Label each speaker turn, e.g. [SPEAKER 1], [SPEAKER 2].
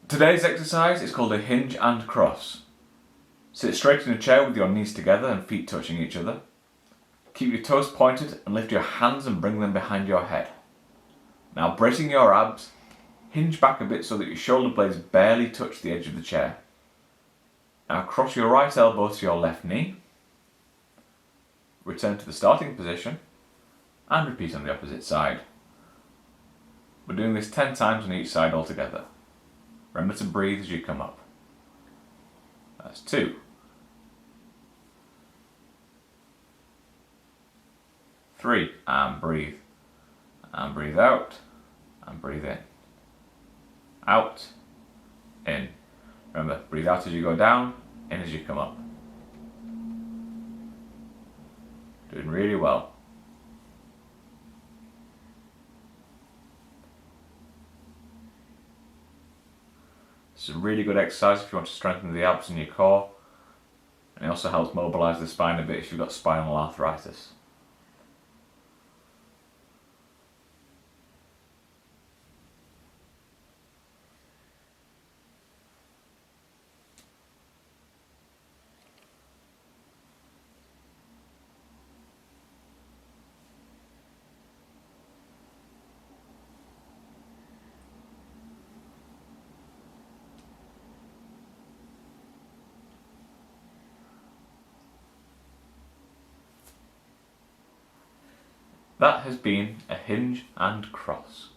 [SPEAKER 1] Today's exercise is called a hinge and cross. Sit straight in a chair with your knees together and feet touching each other. Keep your toes pointed and lift your hands and bring them behind your head. Now bracing your abs, hinge back a bit so that your shoulder blades barely touch the edge of the chair. Now cross your right elbow to your left knee. Return to the starting position and repeat on the opposite side. We're doing this 10 times on each side altogether. Remember to breathe as you come up. That's 2. 3, and breathe. And breathe out, and breathe in. Out, in. Remember, breathe out as you go down, in as you come up. Doing really well. This is a really good exercise if you want to strengthen the abs in your core, and it also helps mobilise the spine a bit if you've got spinal arthritis. That has been a hinge and cross.